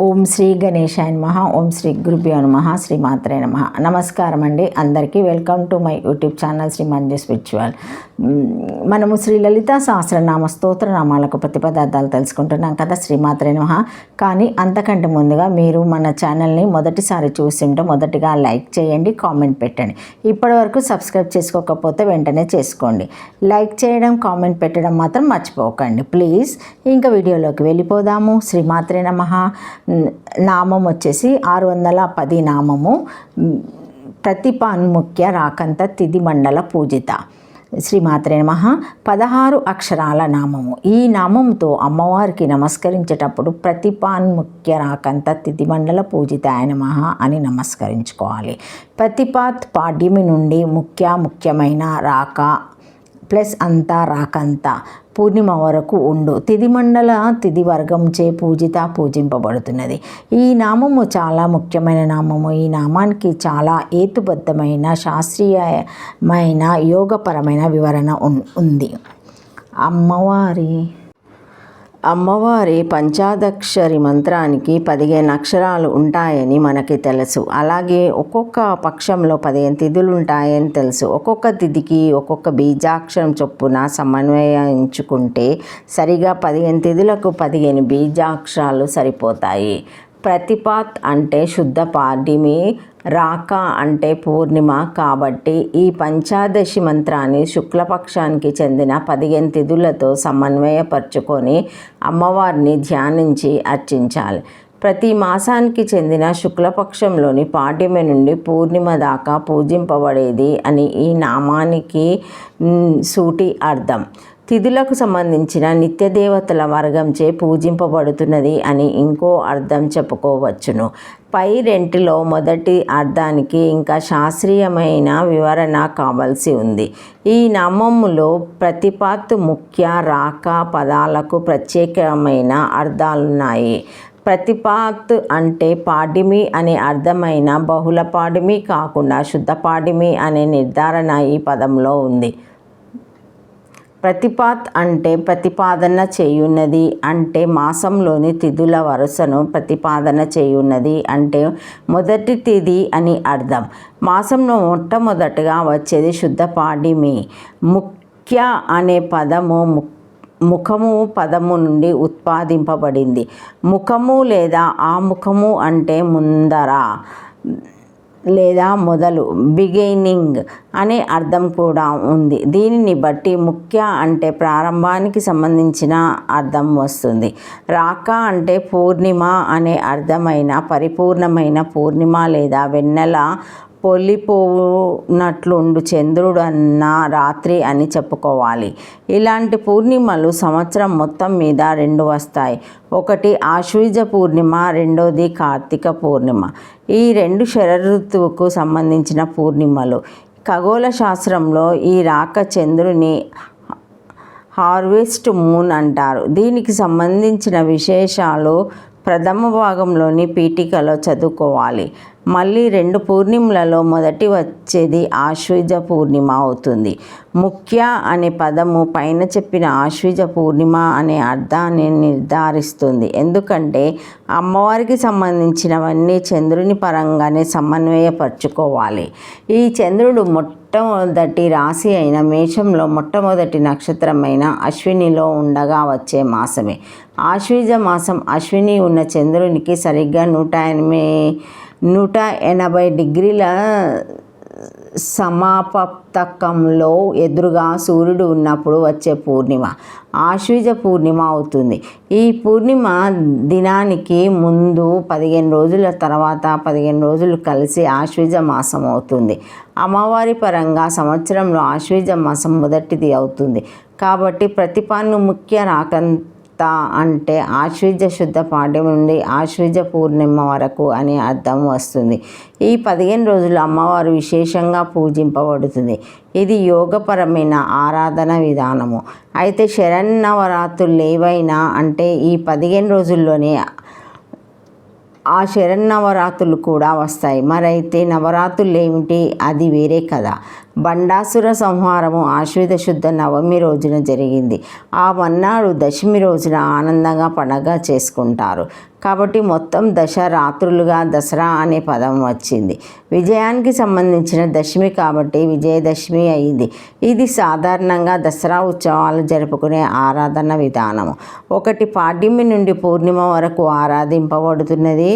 ఓం శ్రీ గణేశాయ నమః. ఓం శ్రీ గురుభ్యో నమః. శ్రీ మాత్రే నమః. నమస్కారం అండి అందరికీ. Welcome to my YouTube channel Shri Manju spiritual. మనము శ్రీ లలితా సహస్రనామ స్తోత్ర నామాలకు ప్రతిపదార్థాలు తెలుసుకుంటున్నాం కదా, శ్రీ మాత్రే నమః. కానీ అంతకంటే ముందుగా మీరు మన ఛానల్ని మొదటిసారి చూసింటే మొదటిగా లైక్ చేయండి, కామెంట్ పెట్టండి. ఇప్పటివరకు సబ్స్క్రైబ్ చేసుకోకపోతే వెంటనే చేసుకోండి. లైక్ చేయడం, కామెంట్ పెట్టడం మాత్రం మర్చిపోకండి ప్లీజ్. ఇంకా వీడియోలోకి వెళ్ళిపోదాము. శ్రీ మాత్రే నమః. నామం వచ్చేసి 610 నామము. ప్రతిపాన్ముఖ్య రాకంత తిథి మండల పూజిత. శ్రీమాత్రే నమః. 16 అక్షరాల నామము. ఈ నామంతో అమ్మవారికి నమస్కరించేటప్పుడు ప్రతిపాన్ముఖ్య రాకంత తిథి మండల పూజితాయ నమః అని నమస్కరించుకోవాలి. ప్రతిపాత్ పాడ్యమి నుండి ముఖ్యమైన రాక ప్లస్ అంతా రాకంత పూర్ణిమ వరకు ఉండు తిథి మండల తిథి వర్గంచే పూజింపబడుతున్నది. ఈ నామము చాలా ముఖ్యమైన నామము. ఈ నామానికి చాలా హేతుబద్ధమైన శాస్త్రీయమైన యోగపరమైన వివరణ ఉంది. అమ్మవారి పంచాదక్షరి మంత్రానికి 15 అక్షరాలు ఉంటాయని మనకి తెలుసు. అలాగే ఒక్కొక్క పక్షంలో 15 తిథులు ఉంటాయని తెలుసు. ఒక్కొక్క తిథికి ఒక్కొక్క బీజాక్షరం చొప్పున సమన్వయించుకుంటే సరిగా 15 తిథులకు 15 బీజాక్షరాలు సరిపోతాయి. ప్రతిపాత్ అంటే శుద్ధ పాడ్యమి, రాక అంటే పూర్ణిమ. కాబట్టి ఈ పంచాదశి మంత్రాన్ని శుక్లపక్షానికి చెందిన 15 తిథులతో సమన్వయపరుచుకొని అమ్మవారిని ధ్యానించి అర్చించాలి. ప్రతి మాసానికి చెందిన శుక్లపక్షంలోని పాడ్యమి నుండి పూర్ణిమ దాకా పూజింపబడేది అని ఈ నామానికి సూటి అర్థం. తిథులకు సంబంధించిన నిత్యదేవతల వర్గంచే పూజింపబడుతున్నది అని ఇంకో అర్థం చెప్పుకోవచ్చును. పై రెంటిలో మొదటి అర్థానికి ఇంకా శాస్త్రీయమైన వివరణ కావాల్సి ఉంది. ఈ నామములో ప్రతిపాత్ ముఖ్య రాక పదాలకు ప్రత్యేకమైన అర్థాలున్నాయి. ప్రతిపాత్ అంటే పాడ్యమి అనే అర్థమైన బహుళ పాడ్యమి కాకుండా శుద్ధ పాడ్యమి అనే నిర్ధారణ ఈ పదంలో ఉంది. ప్రతిపాత్ అంటే ప్రతిపాదన చేయున్నది అంటే మాసంలోని తిథుల వరుసను ప్రతిపాదన చేయున్నది అంటే మొదటి తిథి అని అర్థం. మాసంలో మొట్టమొదటగా వచ్చేది శుద్ధ పాడ్యమి. ముఖ్య అనే పదము ముఖము పదము నుండి ఉత్పాదింపబడింది. ముఖము లేదా ఆముఖము అంటే ముందర లేదా మొదలు, బిగినింగ్ అనే అర్థం కూడా ఉంది. దీనిని బట్టి ముఖ్య అంటే ప్రారంభానికి సంబంధించిన అర్థం వస్తుంది. రాక అంటే పూర్ణిమ అనే అర్థమైన పరిపూర్ణమైన పూర్ణిమ లేదా వెన్నెల పొల్లిపోనట్లుండు చంద్రుడు అన్న రాత్రి అని చెప్పుకోవాలి. ఇలాంటి పూర్ణిమలు సంవత్సరం మొత్తం మీద 2 వస్తాయి. ఒకటి ఆశ్వీజ పూర్ణిమ, రెండోది కార్తీక పూర్ణిమ. ఈ 2 శరదృతువుకు సంబంధించిన పూర్ణిమలు. ఖగోళ శాస్త్రంలో ఈ రాక చంద్రుని హార్వెస్ట్ మూన్ అంటారు. దీనికి సంబంధించిన విశేషాలు ప్రథమ భాగంలోని పీఠికలో చదువుకోవాలి. మళ్ళీ 2 పూర్ణిమలలో మొదటి వచ్చేది ఆశ్వీజ పూర్ణిమ అవుతుంది. ముఖ్య అనే పదము పైన చెప్పిన ఆశ్వీజ పూర్ణిమ అనే అర్థాన్ని నిర్ధారిస్తుంది. ఎందుకంటే అమ్మవారికి సంబంధించినవన్నీ చంద్రుని పరంగానే సమన్వయపరుచుకోవాలి. ఈ చంద్రుడు మొట్టమొదటి రాశి అయిన మేషంలో మొట్టమొదటి నక్షత్రమైన అశ్వినిలో ఉండగా వచ్చే మాసమే ఆశ్వీజ మాసం. అశ్విని ఉన్న చంద్రునికి సరిగ్గా 180 డిగ్రీల సమాపప్తకంలో ఎదురుగా సూర్యుడు ఉన్నప్పుడు వచ్చే పూర్ణిమ ఆశ్వీజ పూర్ణిమ అవుతుంది. ఈ పూర్ణిమ దినానికి ముందు 15 రోజుల తర్వాత 15 రోజులు కలిసి ఆశ్వీజ మాసం అవుతుంది. అమ్మవారి పరంగా సంవత్సరంలో ఆశ్వీజ మాసం మొదటిది అవుతుంది. కాబట్టి ప్రతిపాన్ముఖ్య రాకంత అంటే ఆశ్వీజ శుద్ధ పాడ్యమి నుండి ఆశ్వీజ పూర్ణిమ వరకు అనే అర్థం వస్తుంది. ఈ 15 రోజులు అమ్మవారు విశేషంగా పూజింపబడుతుంది. ఇది యోగపరమైన ఆరాధన విధానము. అయితే శరన్నవరాత్రులు ఏవైనా అంటే ఈ 15 రోజుల్లోనే ఆ శరన్నవరాత్రులు కూడా వస్తాయి. మరైతే నవరాత్రులు ఏమిటి? అది వేరే కదా. బండాసుర సంహారము ఆశ్వయుజ శుద్ధ నవమి రోజున జరిగింది. ఆ మన్నాడు దశమి రోజున ఆనందంగా పండగ చేసుకుంటారు. కాబట్టి మొత్తం దశరాత్రులుగా దసరా అనే పదం వచ్చింది. విజయానికి సంబంధించిన దశమి కాబట్టి విజయదశమి అయింది. ఇది సాధారణంగా దసరా ఉత్సవాలు జరుపుకునే ఆరాధన విధానము. 1 పాడ్యమి నుండి పూర్ణిమ వరకు ఆరాధింపబడుతున్నది.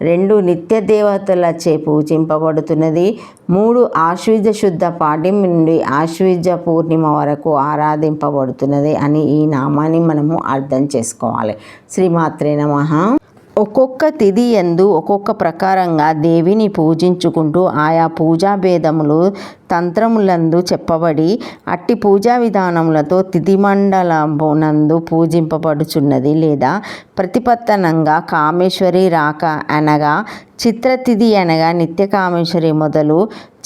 2 నిత్య దేవతలచే పూజింపబడుతున్నది. 3 ఆశ్వీజ శుద్ధ పాడ్యమి నుండి ఆశ్వీజ పూర్ణిమ వరకు ఆరాధింపబడుతున్నది అని ఈ నామాన్ని మనము అర్థం చేసుకోవాలి. శ్రీమాత్రే నమః. ఒక్కొక్క తిథి యందు ఒక్కొక్క ప్రకారంగా దేవిని పూజించుకుంటూ ఆయా పూజా భేదములు తంత్రములందు చెప్పబడి అట్టి పూజా విధానములతో తిథి మండలమునందు పూజింపబడుచున్నది. లేదా ప్రతిపత్తనంగా కామేశ్వరి రాక అనగా చిత్రతిథి అనగా నిత్య కామేశ్వరి మొదలు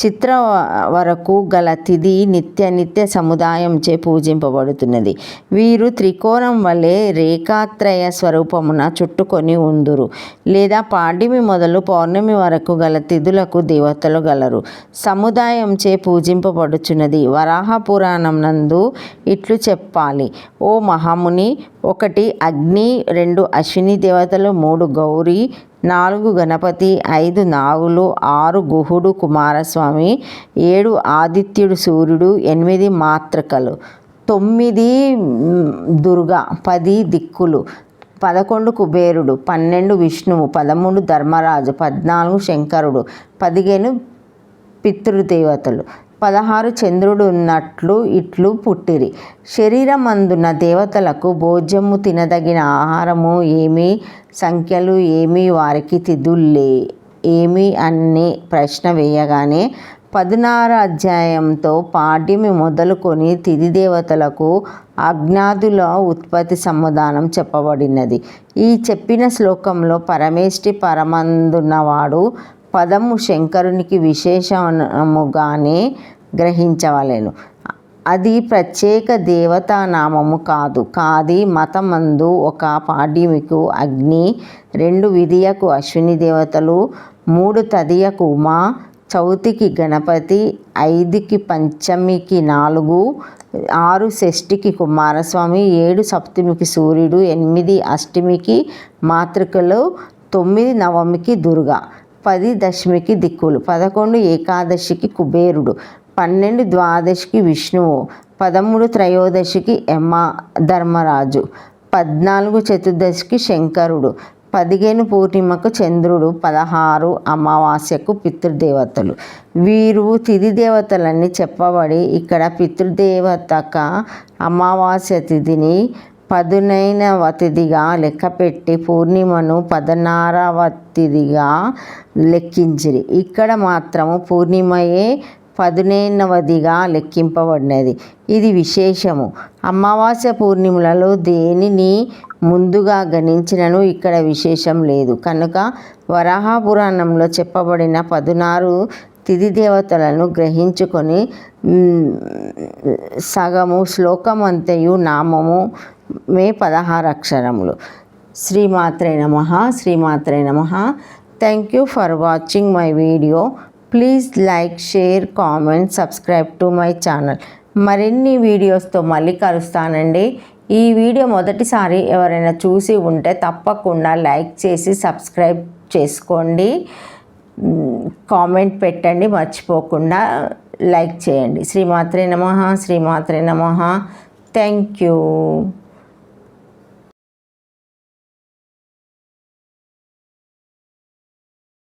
చిత్ర వరకు గల తిథి నిత్య సముదాయంచే పూజింపబడుతున్నది. వీరు త్రికోణం వలె రేఖాత్రయ స్వరూపమున చుట్టుకొని ఉందురు. లేదా పాడ్యమి మొదలు పౌర్ణమి వరకు గల తిథులకు దేవతలు గలరు. సముదాయంచే పూజింపబడుచున్నది. వరాహ పురాణం నందు ఇట్లు చెప్పాలి. ఓ మహాముని, 1 అగ్ని, 2 అశ్విని దేవతలు, 3 గౌరీ, 4 గణపతి, 5 నాగులు, 6 గుహుడు కుమారస్వామి, 7 ఆదిత్యుడు సూర్యుడు, 8 మాతృకలు, 9 దుర్గా, 10 దిక్కులు, 11 కుబేరుడు, 12 విష్ణువు, 13 ధర్మరాజు, 14 శంకరుడు, 15 పితృదేవతలు, 16 చంద్రుడు ఉన్నట్లు ఇట్లు పుట్టిరి. శరీరమందున్న దేవతలకు భోజ్యము తినదగిన ఆహారము ఏమి, సంఖ్యలు ఏమి, వారికి తిథులే ఏమి అనే ప్రశ్న వేయగానే 16 అధ్యాయంతో పాడ్యమి మొదలుకొని తిథి దేవతలకు అజ్ఞాదుల ఉత్పత్తి సమాధానం చెప్పబడినది. ఈ చెప్పిన శ్లోకంలో పరమేష్టి పరమందున్నవాడు పదము శంకరునికి విశేషముగానే గ్రహించవలెను. అది ప్రత్యేక దేవతానామము కాది. మతమందు 1 పాడ్యమికు అగ్ని, 2 విదియకు అశ్విని దేవతలు, 3 తదియకు ఉమా, చౌతికి గణపతి, 5కి పంచమికి 4, 6 షష్ఠికి కుమారస్వామి, 7 సప్తమికి సూర్యుడు, 8 అష్టమికి మాతృకలు, 9 నవమికి దుర్గా, 10 దశమికి దిక్కులు, 11 ఏకాదశికి కుబేరుడు, 12 ద్వాదశికి విష్ణువు, 13 త్రయోదశికి ధర్మరాజు, 14 చతుర్దశికి శంకరుడు, 15 పూర్ణిమకు చంద్రుడు, 16 అమావాస్యకు పితృదేవతలు. వీరు తిథి దేవతలని చెప్పబడి ఇక్కడ పితృదేవతక అమావాస్య తిథిని 19వ తిథిగా లెక్కపెట్టి పూర్ణిమను 16వ తిథిగా లెక్కించిరి. ఇక్కడ మాత్రము పూర్ణిమయే 15వదిగా లెక్కింపబడినది. ఇది విశేషము. అమావాస్య పూర్ణిమలలో దేనిని ముందుగా గణించినను ఇక్కడ విశేషం లేదు. కనుక వరాహ పురాణంలో చెప్పబడిన 16 తిథి దేవతలను గ్రహించుకొని సగము శ్లోకమంతయు నామము 16 అక్షరములు. శ్రీమాత్రే నమః. శ్రీమాత్రే నమః. Thank you for watching my video. Please like, share, comment, subscribe to my channel. మరిన్ని వీడియోస్తో మళ్ళీ కలుస్తానండి. ఈ వీడియో మొదటిసారి ఎవరైనా చూసి ఉంటే తప్పకుండా లైక్ చేసి సబ్స్క్రైబ్ చేసుకోండి. కామెంట్ పెట్టండి, మర్చిపోకుండా లైక్ చేయండి. శ్రీమాత్రే నమః. శ్రీమాత్రే నమః. Thank you.